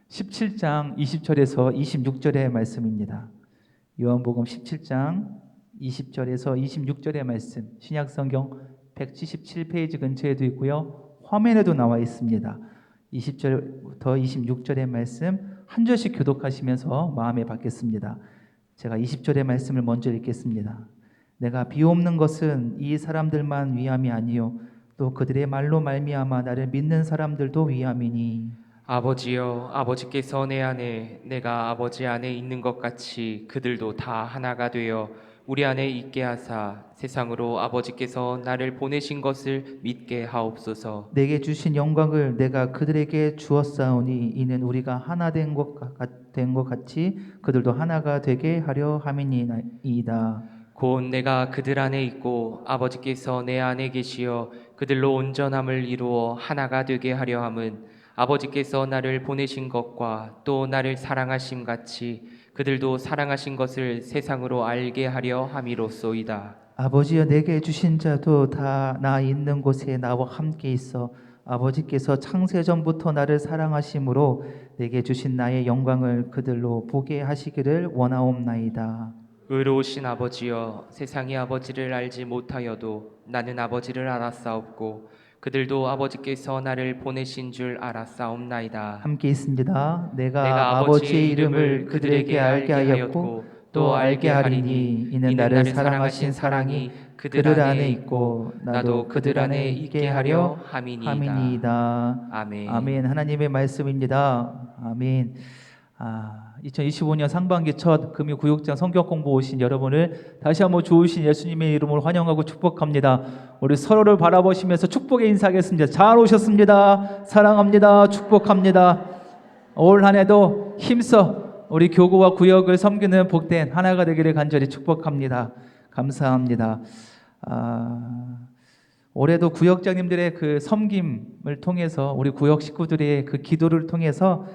17장 20절에서 26절의 말씀입니다. 요한복음 17장 20절에서 26절의 말씀, 신약성경 177페이지 근처에도 있고요. 화면에도 나와 있습니다. 20절부터 26절의 말씀 한 절씩 교독하시면서 마음에 받겠습니다. 제가 20절의 말씀을 먼저 읽겠습니다. 내가 비옵는 것은 이 사람들만 위함이 아니요 또 그들의 말로 말미암아 나를 믿는 사람들도 위함이니. 아버지여, 아버지께서 내 안에 내가 아버지 안에 있는 것 같이 그들도 다 하나가 되어 우리 안에 있게 하사 세상으로 아버지께서 나를 보내신 것을 믿게 하옵소서. 내게 주신 영광을 내가 그들에게 주었사오니 이는 우리가 하나 된 것 같이 그들도 하나가 되게 하려 함이니이다. 곧 내가 그들 안에 있고 아버지께서 내 안에 계시어 그들로 온전함을 이루어 하나가 되게 하려 함은 아버지께서 나를 보내신 것과 또 나를 사랑하심 같이 그들도 사랑하신 것을 세상으로 알게 하려 함이로소이다. 아버지여 내게 주신 자도 다 나 있는 곳에 나와 함께 있어 아버지께서 창세전부터 나를 사랑하심으로 내게 주신 나의 영광을 그들로 보게 하시기를 원하옵나이다. 의로우신 아버지여, 세상이 아버지를 알지 못하여도 나는 아버지를 알았사옵고 그들도 아버지께서 나를 보내신 줄 알았사옵나이다. 함께 있습니다. 내가 아버지의 이름을 그들에게 알게 하였고 또 알게 하리니 이는 나를 사랑하신 사랑이 그들 안에 있고 나도 그들 안에 있게 하려 함이니이다. 아멘. 아멘. 하나님의 말씀입니다. 아멘. 2025년 상반기 첫 금요구역장 성경 공부 오신 여러분을 다시 한번 좋으신 예수님의 이름으로 환영하고 축복합니다. 우리 서로를 바라보시면서 축복의 인사하겠습니다. 잘 오셨습니다. 사랑합니다. 축복합니다. 올 한 해도 힘써 우리 교구와 구역을 섬기는 복된 하나가 되기를 간절히 축복합니다. 감사합니다. 올해도 구역장님들의 그 섬김을 통해서 우리 구역 식구들의 그 기도를 통해서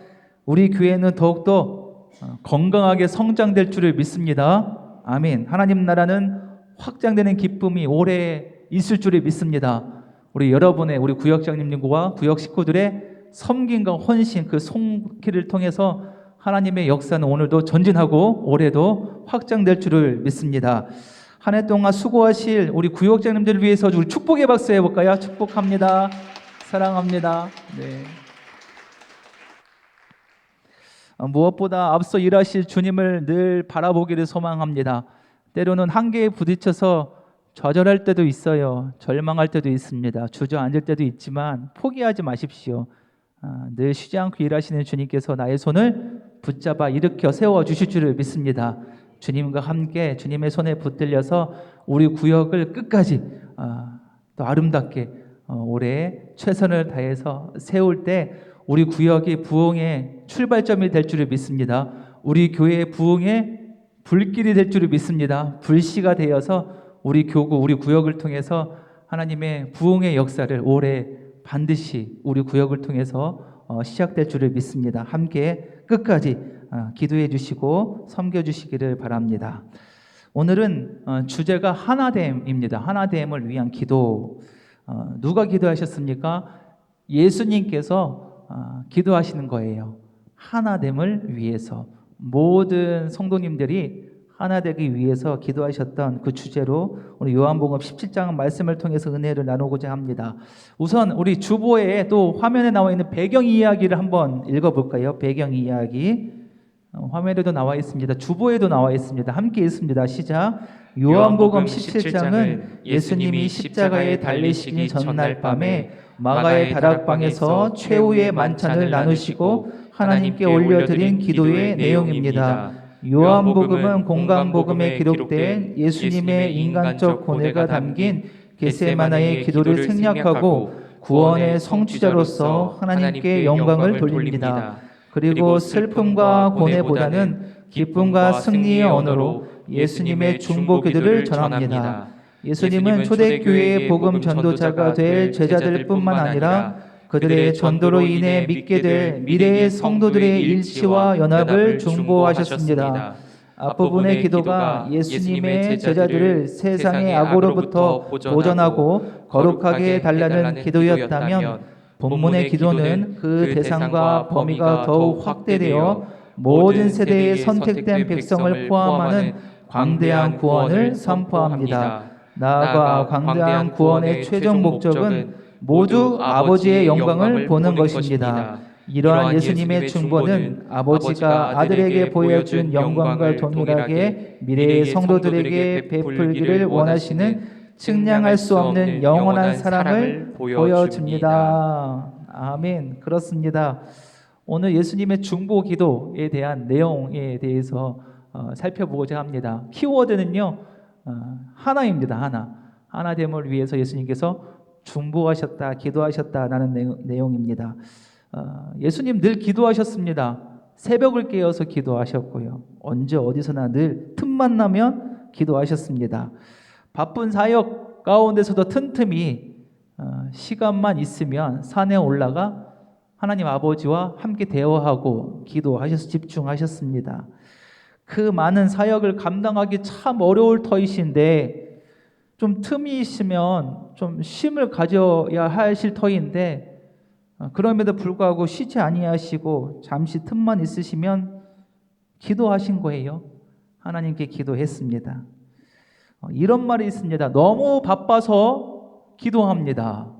우리 교회는 더욱더 건강하게 성장될 줄을 믿습니다. 아멘. 하나님 나라는 확장되는 기쁨이 오래 있을 줄을 믿습니다. 우리 여러분의 우리 구역장님들과 구역 식구들의 섬김과 헌신 그 손길을 통해서 하나님의 역사는 오늘도 전진하고 올해도 확장될 줄을 믿습니다. 한 해 동안 수고하실 우리 구역장님들을 위해서 우리 축복의 박수 해볼까요? 축복합니다. 사랑합니다. 네. 무엇보다 앞서 일하실 주님을 늘 바라보기를 소망합니다. 때로는 한계에 부딪혀서 좌절할 때도 있어요. 절망할 때도 있습니다. 주저앉을 때도 있지만 포기하지 마십시오. 늘 쉬지 않고 일하시는 주님께서 나의 손을 붙잡아 일으켜 세워주실 줄을 믿습니다. 주님과 함께 주님의 손에 붙들려서 우리 구역을 끝까지 또 아름답게 올해 최선을 다해서 세울 때 우리 구역이 부흥의 출발점이 될 줄을 믿습니다. 우리 교회의 부흥의 불길이 될 줄을 믿습니다. 불씨가 되어서 우리 교구, 우리 구역을 통해서 하나님의 부흥의 역사를 올해 반드시 우리 구역을 통해서 시작될 줄을 믿습니다. 함께 끝까지 기도해 주시고 섬겨 주시기를 바랍니다. 오늘은 주제가 하나됨입니다. 하나됨을 위한 기도. 누가 기도하셨습니까? 예수님께서 기도하시는 거예요. 하나됨을 위해서 모든 성도님들이 하나 되기 위해서 기도하셨던 그 주제로 오늘 요한복음 17장 말씀을 통해서 은혜를 나누고자 합니다. 우선 우리 주보에 또 화면에 나와 있는 배경 이야기를 한번 읽어볼까요? 배경 이야기 화면에도 나와 있습니다. 주보에도 나와 있습니다. 함께 읽습니다. 시작. 요한복음 17장은 예수님이 십자가에 달리시기 전날 밤에 마가의 다락방에서 최후의 만찬을 나누시고 하나님께 올려드린 기도의 내용입니다. 요한복음은 공강복음에 기록된 예수님의 인간적 고뇌가 담긴 겟세마나의 기도를 생략하고 구원의 성취자로서 하나님께 영광을 돌립니다. 그리고 슬픔과 고뇌보다는 기쁨과 승리의 언어로 예수님의 중보 기도를 전합니다. 예수님은 초대교회의 복음 전도자가 될 제자들뿐만 아니라 그들의 전도로 인해 믿게 될 미래의 성도들의 일치와 연합을 중보하셨습니다. 앞부분의 기도가 예수님의 제자들을 세상의 악으로부터 보전하고 거룩하게 해달라는 기도였다면 본문의 기도는 그 대상과 범위가 더욱 확대되어 모든 세대의 선택된 백성을 포함하는 광대한 구원을 선포합니다. 나아가 광대한 구원의 최종 목적은 모두 아버지의 영광을 보는 것입니다. 이러한 예수님의 중보는 아버지가 아들에게 보여준 영광과 동일하게 미래의 성도들에게 베풀기를 원하시는 측량할 수 없는 영원한 사랑을 보여줍니다. 아멘. 그렇습니다. 오늘 예수님의 중보 기도에 대한 내용에 대해서 살펴보고자 합니다. 키워드는요, 하나입니다. 하나됨을 위해서 예수님께서 중보하셨다, 기도하셨다라는 내용입니다. 예수님 늘 기도하셨습니다. 새벽을 깨어서 기도하셨고요. 언제 어디서나 늘 틈만 나면 기도하셨습니다. 바쁜 사역 가운데서도 틈틈이 시간만 있으면 산에 올라가 하나님 아버지와 함께 대화하고 기도하셔서 집중하셨습니다. 그 많은 사역을 감당하기 참 어려울 터이신데 좀 틈이 있으면 좀 쉼을 가져야 하실 터인데 그럼에도 불구하고 쉬지 아니하시고 잠시 틈만 있으시면 기도하신 거예요. 하나님께 기도했습니다. 이런 말이 있습니다. 너무 바빠서 기도합니다.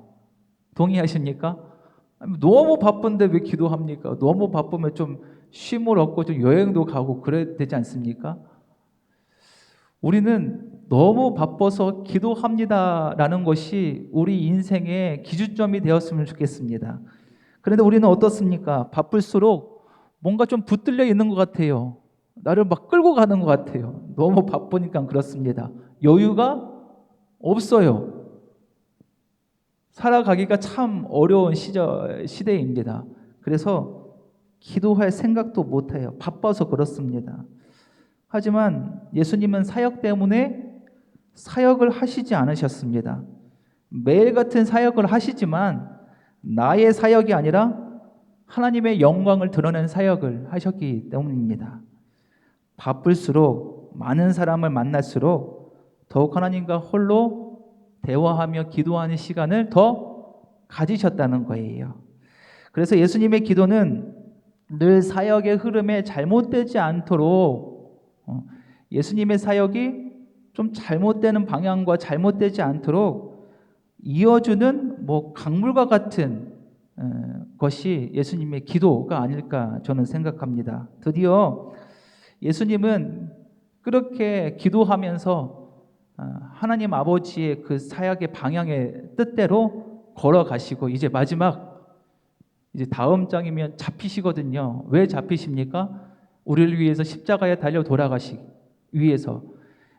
동의하십니까? 너무 바쁜데 왜 기도합니까? 너무 바쁘면 좀 쉼을 얻고 좀 여행도 가고 그래야 되지 않습니까? 우리는 너무 바빠서 기도합니다라는 것이 우리 인생의 기준점이 되었으면 좋겠습니다. 그런데 우리는 어떻습니까? 바쁠수록 뭔가 좀 붙들려 있는 것 같아요. 나를 막 끌고 가는 것 같아요. 너무 바쁘니까 그렇습니다. 여유가 없어요. 살아가기가 참 어려운 시대입니다. 그래서 기도할 생각도 못해요. 바빠서 그렇습니다. 하지만 예수님은 사역 때문에 사역을 하시지 않으셨습니다. 매일 같은 사역을 하시지만 나의 사역이 아니라 하나님의 영광을 드러낸 사역을 하셨기 때문입니다. 바쁠수록 많은 사람을 만날수록 더욱 하나님과 홀로 대화하며 기도하는 시간을 더 가지셨다는 거예요. 그래서 예수님의 기도는 늘 사역의 흐름에 잘못되지 않도록 예수님의 사역이 좀 잘못되는 방향과 잘못되지 않도록 이어주는 강물과 같은 것이 예수님의 기도가 아닐까 저는 생각합니다. 드디어 예수님은 그렇게 기도하면서 하나님 아버지의 그 사역의 방향의 뜻대로 걸어가시고 이제 마지막 이제 다음 장이면 잡히시거든요. 왜 잡히십니까? 우리를 위해서 십자가에 달려 돌아가시기 위해서.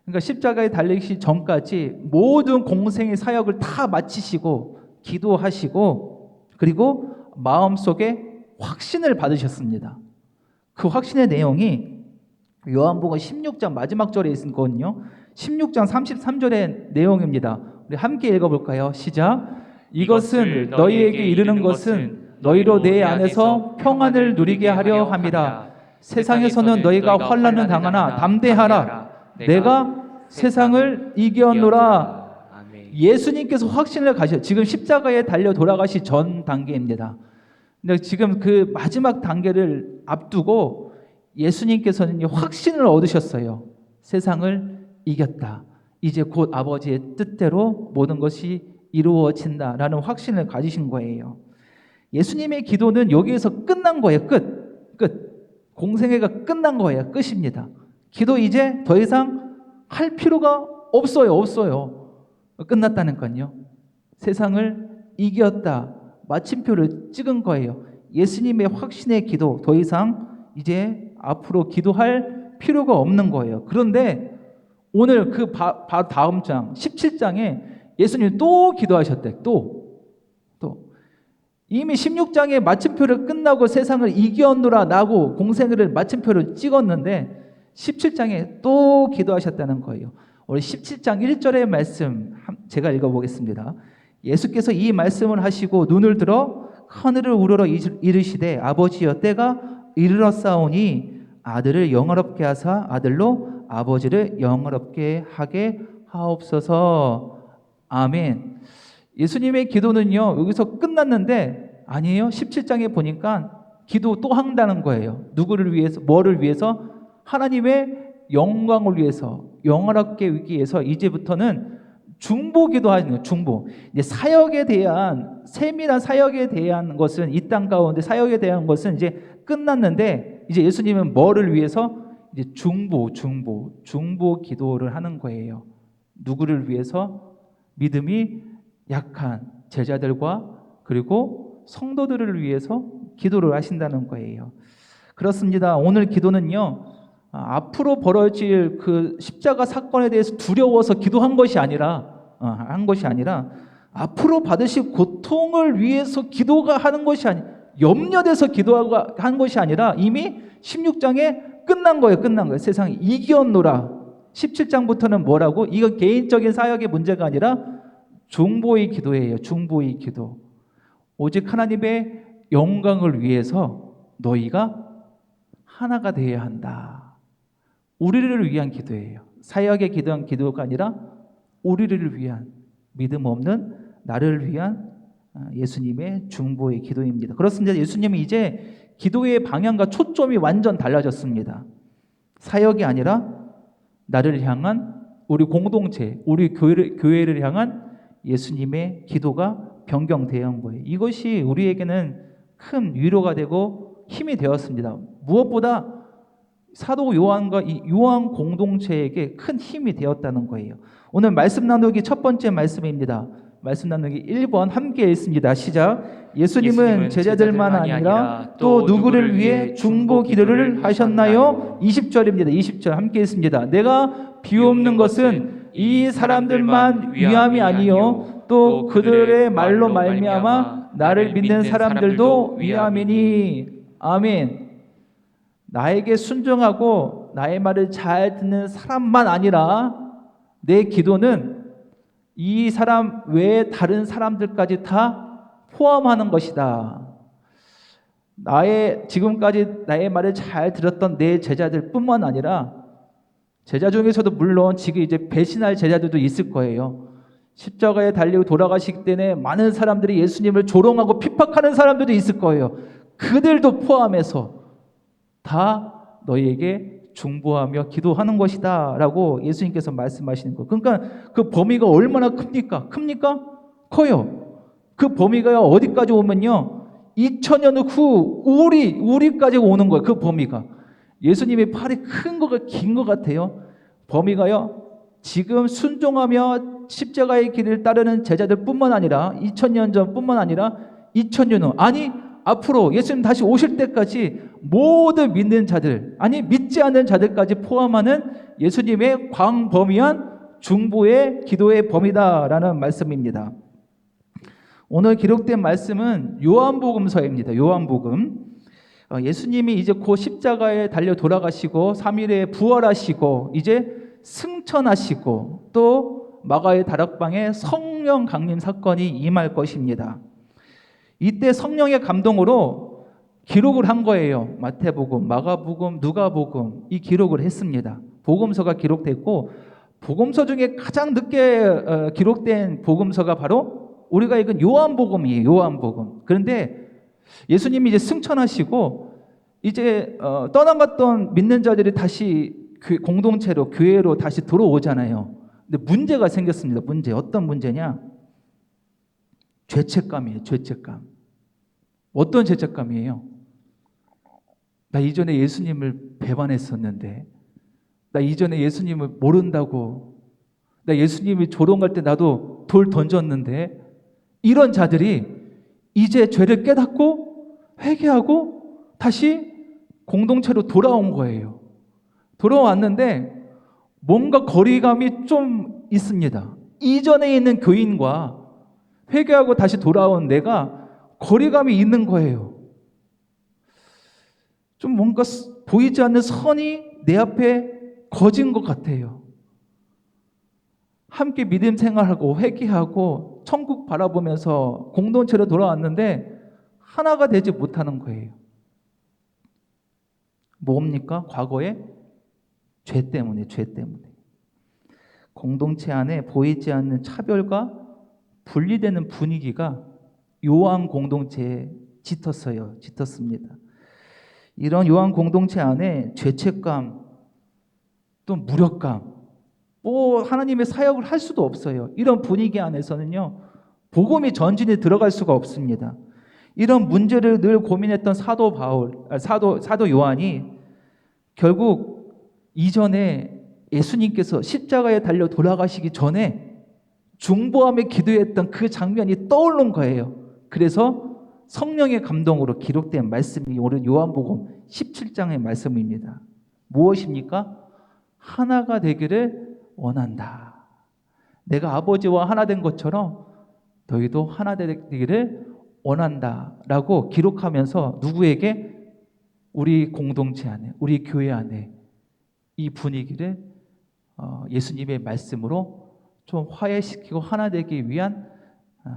그러니까 십자가에 달리기 전까지 모든 공생의 사역을 다 마치시고 기도하시고 그리고 마음속에 확신을 받으셨습니다. 그 확신의 내용이 요한복음 16장 마지막 절에 있거든요. 16장 33절의 내용입니다. 우리 함께 읽어볼까요? 시작. 이것은 너희에게 이르는 것은 너희로 내 안에서 평안을 누리게 하려 함이라. 세상에서는 너희가 환난을 당하나 담대하라. 내가 세상을 이겼노라. 예수님께서 확신을 가셔. 지금 십자가에 달려 돌아가시 전 단계입니다. 근데 지금 그 마지막 단계를 앞두고 예수님께서는 확신을 얻으셨어요. 세상을 이겼다. 이제 곧 아버지의 뜻대로 모든 것이 이루어진다라는 확신을 가지신 거예요. 예수님의 기도는 여기에서 끝난 거예요. 끝. 공생애가 끝난 거예요. 끝입니다. 기도 이제 더 이상 할 필요가 없어요. 끝났다니까요. 세상을 이겼다. 마침표를 찍은 거예요. 예수님의 확신의 기도 더 이상 이제 앞으로 기도할 필요가 없는 거예요. 그런데 오늘 그 다음 장 17장에 예수님이 또 기도하셨대. 또 이미 16장에 마침표를 끝나고 세상을 이겼노라 나고 공생애를 마침표를 찍었는데 17장에 또 기도하셨다는 거예요. 우리 17장 1절의 말씀 제가 읽어보겠습니다. 예수께서 이 말씀을 하시고 눈을 들어 하늘을 우러러 이르시되 아버지여 때가 이르렀사오니 아들을 영화롭게 하사 아들로 아버지를 영화롭게 하게 하옵소서. 아멘. 예수님의 기도는요 여기서 끝났는데 아니에요. 17장에 보니까 기도 또 한다는 거예요. 누구를 위해서, 뭐를 위해서? 하나님의 영광을 위해서, 영원하게 위기 위해서 이제부터는 중보 기도하는 거예요. 중보. 이제 사역에 대한, 세밀한 사역에 대한 것은 이 땅 가운데 사역에 대한 것은 이제 끝났는데, 이제 예수님은 뭐를 위해서? 이제 중보 기도를 하는 거예요. 누구를 위해서? 믿음이 약한 제자들과 그리고 성도들을 위해서 기도를 하신다는 거예요. 그렇습니다. 오늘 기도는요, 앞으로 벌어질 그 십자가 사건에 대해서 두려워서 기도한 것이 아니라, 앞으로 받으실 고통을 위해서 기도가 하는 것이 아니, 염려돼서 기도하고 한 것이 아니라 이미 16장에 끝난 거예요. 세상이 이기었노라. 17장부터는 뭐라고? 이건 개인적인 사역의 문제가 아니라 중보의 기도예요. 중보의 기도. 오직 하나님의 영광을 위해서 너희가 하나가 되어야 한다. 우리를 위한 기도예요. 사역에 기도한 기도가 아니라 우리를 위한, 믿음 없는 나를 위한 예수님의 중보의 기도입니다. 그렇습니다. 예수님이 이제 기도의 방향과 초점이 완전 달라졌습니다. 사역이 아니라 나를 향한, 우리 공동체, 우리 교회를 향한 예수님의 기도가 변경되어 거예요. 이것이 우리에게는 큰 위로가 되고 힘이 되었습니다. 무엇보다 사도 요한과 이 요한 공동체에게 큰 힘이 되었다는 거예요. 오늘 말씀 나누기 첫 번째 말씀입니다. 말씀 나누기 1번 함께 읽습니다. 시작. 예수님은 제자들만 아니라 또 누구를 위해 중보 기도를 하셨나요? 20절입니다. 20절 함께 읽습니다. 내가 비옵는 것은 이 사람들만 위함이 아니요 또 그들의 말로 말미암아 나를 믿는 사람들도 위함이니. 아멘. 나에게 순종하고 나의 말을 잘 듣는 사람만 아니라 내 기도는 이 사람 외에 다른 사람들까지 다 포함하는 것이다. 지금까지 나의 말을 잘 들었던 내 제자들뿐만 아니라, 제자 중에서도 물론 지금 이제 배신할 제자들도 있을 거예요. 십자가에 달리고 돌아가시기 때문에 많은 사람들이 예수님을 조롱하고 핍박하는 사람들도 있을 거예요. 그들도 포함해서 다 너희에게 중보하며 기도하는 것이다 라고 예수님께서 말씀하시는 거. 그러니까 그 범위가 얼마나 큽니까? 커요. 그 범위가 어디까지 오면요, 2000년 후 우리까지 오는 거예요. 그 범위가. 예수님의 팔이 큰 거가 긴 것 같아요. 범위가요, 지금 순종하며 십자가의 길을 따르는 제자들뿐만 아니라 2000년 전뿐만 아니라 2000년 후, 아니 앞으로 예수님 다시 오실 때까지 모든 믿는 자들, 아니 믿지 않는 자들까지 포함하는 예수님의 광범위한 중보의 기도의 범위다라는 말씀입니다. 오늘 기록된 말씀은 요한복음서입니다. 요한복음. 예수님이 이제 곧 십자가에 달려 돌아가시고 3일에 부활하시고 이제 승천하시고 또 마가의 다락방에 성령 강림 사건이 임할 것입니다. 이때 성령의 감동으로 기록을 한 거예요. 마태복음, 마가복음, 누가복음, 이 기록을 했습니다. 복음서가 기록됐고, 복음서 중에 가장 늦게 기록된 복음서가 바로 우리가 읽은 요한복음이에요. 요한복음. 그런데 예수님이 이제 승천하시고 이제 떠나갔던 믿는 자들이 다시 공동체로, 교회로 다시 들어오잖아요. 근데 문제가 생겼습니다. 어떤 문제냐? 죄책감이에요. 죄책감. 어떤 죄책감이에요? 나 이전에 예수님을 배반했었는데, 나 이전에 예수님을 모른다고, 나 예수님이 조롱할 때 나도 돌 던졌는데, 이런 자들이 이제 죄를 깨닫고 회개하고 다시 공동체로 돌아온 거예요. 돌아왔는데 뭔가 거리감이 좀 있습니다. 이전에 있는 교인과 회개하고 다시 돌아온 내가 거리감이 있는 거예요. 좀 뭔가 보이지 않는 선이 내 앞에 거진 것 같아요. 함께 믿음 생활하고 회개하고 천국 바라보면서 공동체로 돌아왔는데 하나가 되지 못하는 거예요. 뭡니까? 과거의 죄 때문에. 공동체 안에 보이지 않는 차별과 분리되는 분위기가 요한 공동체에 짙었습니다. 이런 요한 공동체 안에 죄책감, 또 무력감, 하나님의 사역을 할 수도 없어요. 이런 분위기 안에서는요, 복음이 전진에 들어갈 수가 없습니다. 이런 문제를 늘 고민했던 사도 요한이 결국 이전에 예수님께서 십자가에 달려 돌아가시기 전에 중보하며 기도했던 그 장면이 떠오른 거예요. 그래서 성령의 감동으로 기록된 말씀이 오늘 요한복음 17장의 말씀입니다. 무엇입니까? 하나가 되기를 원한다. 내가 아버지와 하나 된 것처럼 너희도 하나 되기를 원한다 라고 기록하면서 누구에게? 우리 공동체 안에, 우리 교회 안에 이 분위기를 예수님의 말씀으로 좀 화해시키고 하나 되기 위한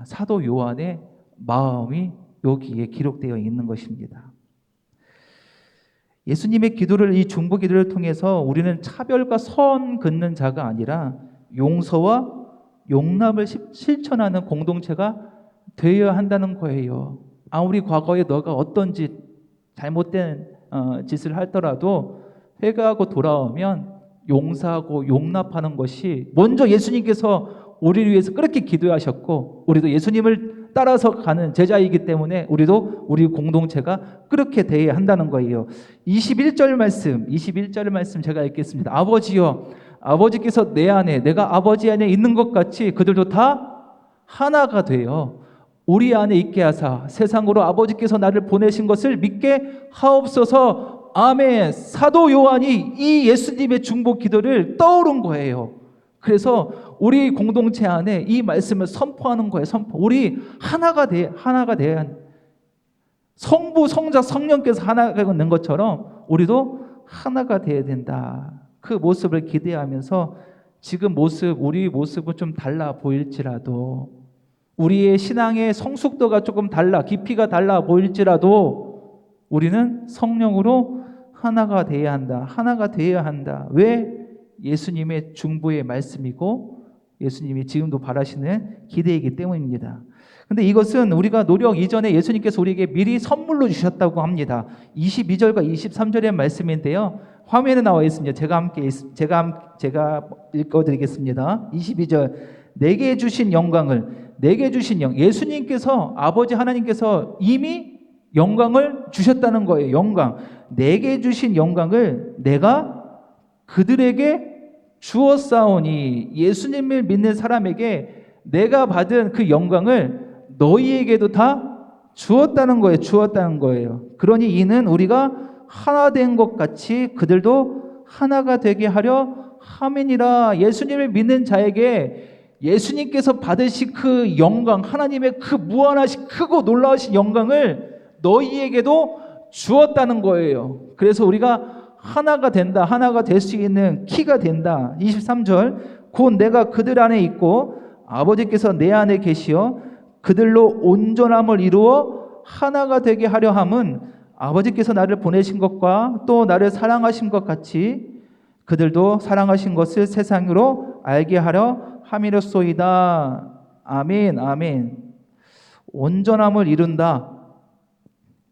사도 요한의 마음이 여기에 기록되어 있는 것입니다. 예수님의 기도를, 이 중보 기도를 통해서 우리는 차별과 선 긋는 자가 아니라 용서와 용납을 실천하는 공동체가 되어야 한다는 거예요. 아무리 과거에 너가 어떤 잘못된 짓을 하더라도 회개하고 돌아오면 용서하고 용납하는 것이 먼저 예수님께서 우리를 위해서 그렇게 기도하셨고, 우리도 예수님을 따라서 가는 제자이기 때문에 우리도 우리 공동체가 그렇게 되어야 한다는 거예요. 21절 말씀 제가 읽겠습니다. 아버지여, 아버지께서 내 안에, 내가 아버지 안에 있는 것 같이 그들도 다 하나가 되어 우리 안에 있게 하사 세상으로 아버지께서 나를 보내신 것을 믿게 하옵소서. 아멘. 사도 요한이 이 예수님의 중보 기도를 떠오른 거예요. 그래서 우리 공동체 안에 이 말씀을 선포하는 거예요. 우리 하나가 돼야 성부, 성자, 성령께서 하나가 된 것처럼 우리도 하나가 돼야 된다. 그 모습을 기대하면서 지금 우리 모습은 좀 달라 보일지라도, 우리의 신앙의 성숙도가 조금 달라, 깊이가 달라 보일지라도 우리는 성령으로 하나가 돼야 한다. 하나가 돼야 한다. 왜? 예수님의 중보의 말씀이고 예수님이 지금도 바라시는 기대이기 때문입니다. 근데 이것은 우리가 노력 이전에 예수님께서 우리에게 미리 선물로 주셨다고 합니다. 22절과 23절의 말씀인데요. 화면에 나와 있습니다. 제가 읽어드리겠습니다. 22절. 내게 주신 영광을, 예수님께서, 아버지 하나님께서 이미 영광을 주셨다는 거예요. 영광. 내게 주신 영광을 내가 그들에게 주었사오니, 예수님을 믿는 사람에게 내가 받은 그 영광을 너희에게도 다 주었다는 거예요. 그러니 이는 우리가 하나 된 것 같이 그들도 하나가 되게 하려 함이니라. 예수님을 믿는 자에게 예수님께서 받으신 그 영광, 하나님의 그 무한하신 크고 놀라우신 영광을 너희에게도 주었다는 거예요. 그래서 우리가 하나가 된다, 하나가 될 수 있는 키가 된다. 23절. 곧 내가 그들 안에 있고 아버지께서 내 안에 계시어 그들로 온전함을 이루어 하나가 되게 하려 함은 아버지께서 나를 보내신 것과 또 나를 사랑하신 것 같이 그들도 사랑하신 것을 세상으로 알게 하려 함이로소이다. 아멘, 아멘. 온전함을 이룬다.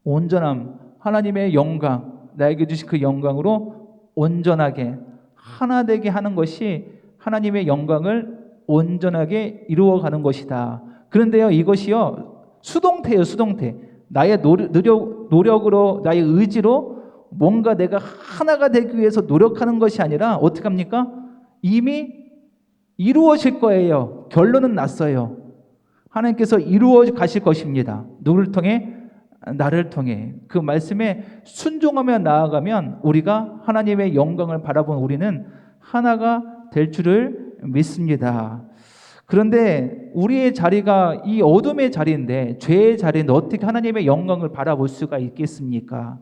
온전함, 하나님의 영광, 나에게 주신 그 영광으로 온전하게 하나 되게 하는 것이 하나님의 영광을 온전하게 이루어가는 것이다. 그런데요, 이것이요 수동태예요. 수동태. 나의 노력으로, 나의 의지로 뭔가 내가 하나가 되기 위해서 노력하는 것이 아니라 어떻게 합니까? 이미 이루어질 거예요. 결론은 났어요. 하나님께서 이루어 가실 것입니다. 누구를 통해? 나를 통해. 그 말씀에 순종하며 나아가면 우리가 하나님의 영광을 바라본 우리는 하나가 될 줄을 믿습니다. 그런데 우리의 자리가 이 어둠의 자리인데, 죄의 자리인데 어떻게 하나님의 영광을 바라볼 수가 있겠습니까?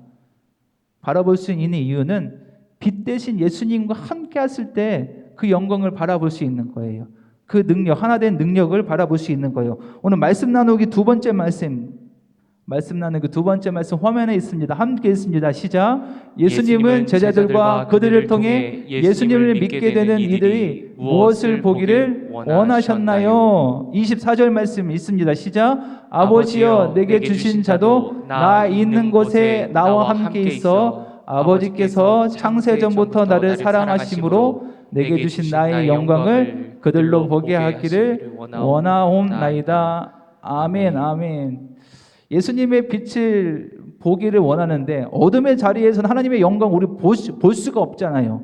바라볼 수 있는 이유는 빛 대신 예수님과 함께 했을 때 그 영광을 바라볼 수 있는 거예요. 그 능력, 하나 된 능력을 바라볼 수 있는 거예요. 오늘 말씀 나누기 두 번째 말씀, 말씀 나누는 그 두 번째 말씀 화면에 있습니다. 함께 있습니다. 시작. 예수님은 제자들과 그들을 통해 예수님을 믿게 되는 이들이 무엇을 보기를 원하셨나요? 24절 말씀 있습니다. 시작. 아버지여 내게 주신 자도 나 있는 곳에 나와 함께 있어 아버지께서 창세 전부터 나를 사랑하심으로 내게 주신 나의 영광을 그들로 보게 하기를 원하옵나이다. 아멘, 아멘. 예수님의 빛을 보기를 원하는데 어둠의 자리에서는 하나님의 영광 우리 볼 수가 없잖아요.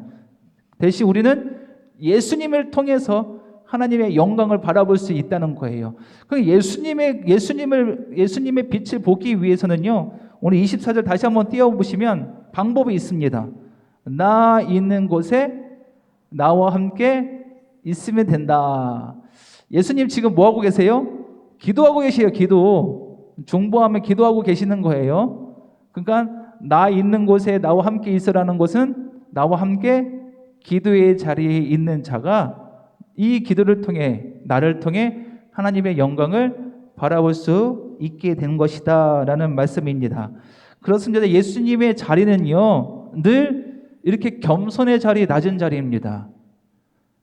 대신 우리는 예수님을 통해서 하나님의 영광을 바라볼 수 있다는 거예요. 그 예수님의 빛을 보기 위해서는요. 오늘 24절 다시 한번 띄워보시면 방법이 있습니다. 나 있는 곳에 나와 함께 있으면 된다. 예수님 지금 뭐 하고 계세요? 기도하고 계세요. 기도. 중보하며 기도하고 계시는 거예요. 그러니까 나 있는 곳에 나와 함께 있으라는 것은 나와 함께 기도의 자리에 있는 자가 이 기도를 통해 나를 통해 하나님의 영광을 바라볼 수 있게 된 것이다 라는 말씀입니다. 그렇습니다. 예수님의 자리는요 늘 이렇게 겸손의 자리, 낮은 자리입니다.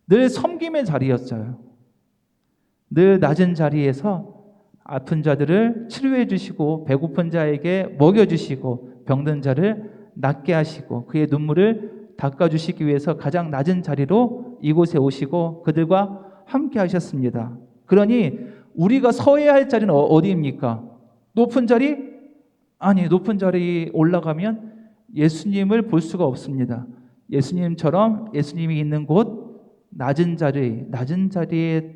늘 섬김의 자리였어요. 늘 낮은 자리에서 아픈 자들을 치료해 주시고 배고픈 자에게 먹여 주시고 병든 자를 낫게 하시고 그의 눈물을 닦아 주시기 위해서 가장 낮은 자리로 이곳에 오시고 그들과 함께 하셨습니다. 그러니 우리가 서야 할 자리는 어디입니까? 높은 자리? 아니, 높은 자리 올라가면 예수님을 볼 수가 없습니다. 예수님처럼 예수님이 있는 곳 낮은 자리에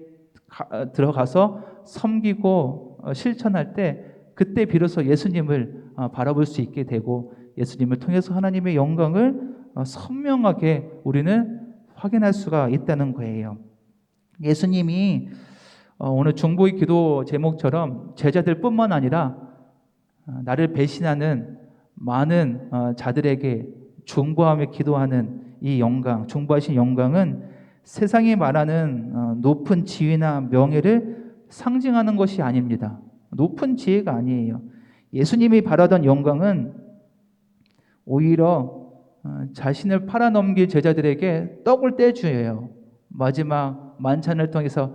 들어가서 섬기고 실천할 때 그때 비로소 예수님을 바라볼 수 있게 되고 예수님을 통해서 하나님의 영광을 선명하게 우리는 확인할 수가 있다는 거예요. 예수님이 오늘 중보의 기도 제목처럼 제자들뿐만 아니라 나를 배신하는 많은 자들에게 중보하며 기도하는 이 영광, 중보하신 영광은 세상이 말하는 높은 지위나 명예를 상징하는 것이 아닙니다. 높은 지혜가 아니에요. 예수님이 바라던 영광은 오히려 자신을 팔아넘길 제자들에게 떡을 떼주어요. 마지막 만찬을 통해서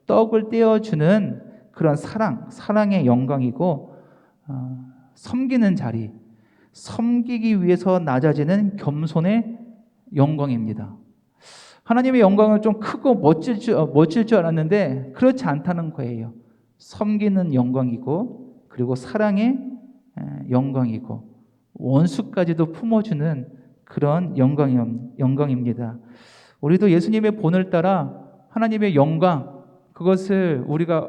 떡을 떼어주는 그런 사랑의 영광이고 섬기는 자리, 섬기기 위해서 낮아지는 겸손의 영광입니다. 하나님의 영광은 좀 크고 멋질 줄 알았는데 그렇지 않다는 거예요. 섬기는 영광이고 그리고 사랑의 영광이고 원수까지도 품어주는 그런 영광입니다. 우리도 예수님의 본을 따라 하나님의 영광 그것을 우리가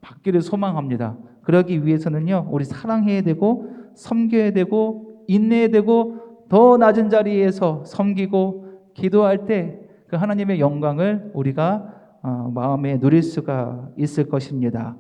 받기를 소망합니다. 그러기 위해서는요 우리 사랑해야 되고 섬겨야 되고 인내해야 되고 더 낮은 자리에서 섬기고 기도할 때 그 하나님의 영광을 우리가 마음에 누릴 수가 있을 것입니다.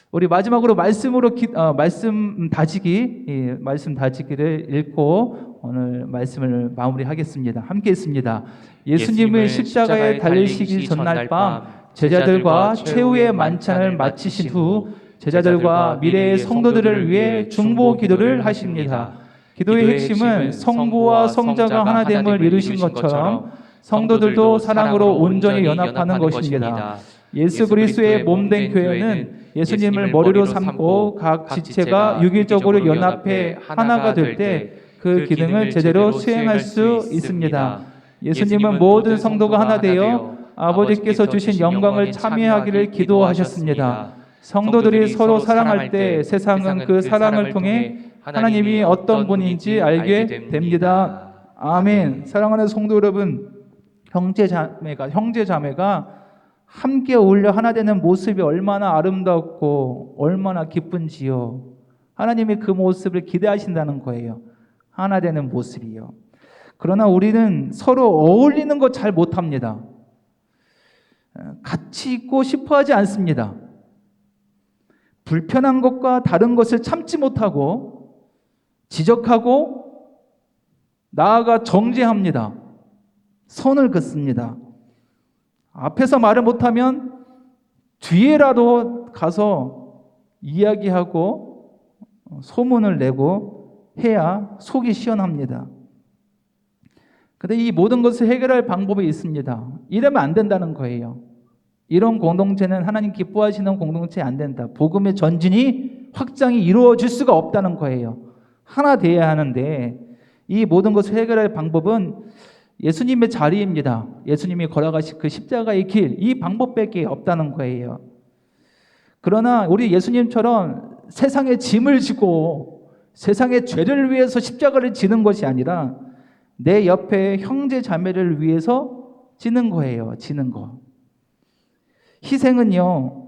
우리 마지막으로 말씀 다지기를 읽고 오늘 말씀을 마무리하겠습니다. 함께 있습니다. 예수님은 십자가에 달리시기 전날 밤 제자들과 최후의 만찬을 마치신 후 제자들과 미래의 성도들을 위해 중보 기도를 하십니다. 기도의 핵심은 성부와 성자가 하나됨을 이루신 것처럼 성도들도 사랑으로 온전히 연합하는 것입니다. 예수 그리스도의 몸된 교회는 예수님을 머리로 삼고 각 지체가 유기적으로 연합해 하나가 될 때 그 기능을 제대로 수행할 수 있습니다. 예수님은 모든 성도가 하나 되어 아버지께서 주신 영광을 참여하기를 기도하셨습니다. 성도들이 서로 사랑할 때 세상은 그 사랑을 통해 하나님이 어떤 분인지 알게 됩니다. 아멘. 사랑하는 성도 여러분, 형제 자매가 함께 어울려 하나 되는 모습이 얼마나 아름답고 얼마나 기쁜지요. 하나님이 그 모습을 기대하신다는 거예요. 하나 되는 모습이요. 그러나 우리는 서로 어울리는 거 잘 못합니다. 같이 있고 싶어 하지 않습니다. 불편한 것과 다른 것을 참지 못하고 지적하고 나아가 정죄합니다. 선을 긋습니다. 앞에서 말을 못하면 뒤에라도 가서 이야기하고 소문을 내고 해야 속이 시원합니다. 근데 이 모든 것을 해결할 방법이 있습니다. 이러면 안 된다는 거예요. 이런 공동체는 하나님 기뻐하시는 공동체 안 된다. 복음의 전진이 확장이 이루어질 수가 없다는 거예요. 하나 돼야 하는데 이 모든 것을 해결할 방법은 예수님의 자리입니다. 예수님이 걸어가신 그 십자가의 길, 이 방법밖에 없다는 거예요. 그러나 우리 예수님처럼 세상의 짐을 지고 세상의 죄를 위해서 십자가를 지는 것이 아니라 내 옆에 형제 자매를 위해서 지는 거예요. 지는 거. 희생은요,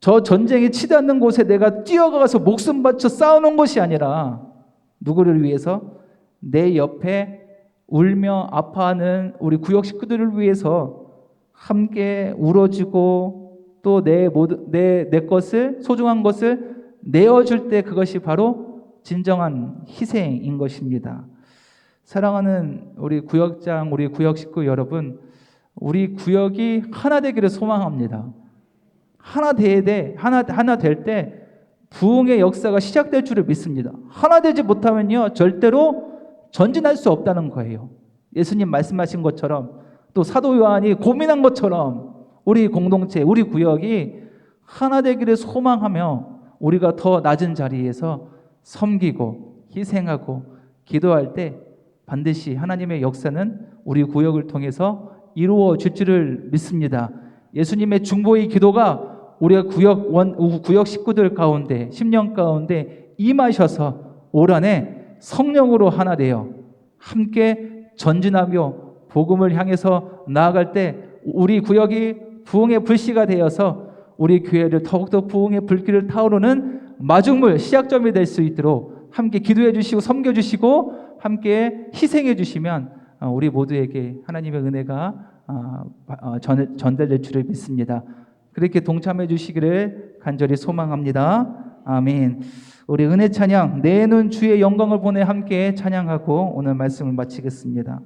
저 전쟁에 치닫는 곳에 내가 뛰어가서 목숨 바쳐 싸우는 것이 아니라 누구를 위해서? 내 옆에 울며 아파하는 우리 구역 식구들을 위해서 함께 울어주고 또 내 것을, 소중한 것을 내어줄 때 그것이 바로 진정한 희생인 것입니다. 사랑하는 우리 구역장, 우리 구역 식구 여러분, 우리 구역이 하나 되기를 소망합니다. 하나 될 때 부흥의 역사가 시작될 줄을 믿습니다. 하나 되지 못하면요, 절대로 전진할 수 없다는 거예요. 예수님 말씀하신 것처럼 또 사도 요한이 고민한 것처럼 우리 공동체, 우리 구역이 하나 되기를 소망하며 우리가 더 낮은 자리에서 섬기고 희생하고 기도할 때 반드시 하나님의 역사는 우리 구역을 통해서 이루어질 줄을 믿습니다. 예수님의 중보의 기도가 우리가 구역 식구들 가운데 10년 가운데 임하셔서 올 한해 성령으로 하나 되어 함께 전진하며 복음을 향해서 나아갈 때 우리 구역이 부흥의 불씨가 되어서 우리 교회를 더욱더 부흥의 불길을 타오르는 마중물 시작점이 될 수 있도록 함께 기도해 주시고 섬겨 주시고 함께 희생해 주시면 우리 모두에게 하나님의 은혜가 전달될 줄을 믿습니다. 그렇게 동참해 주시기를 간절히 소망합니다. 아멘. 우리 은혜 찬양, 내 눈 주의 영광을 보내 함께 찬양하고 오늘 말씀을 마치겠습니다.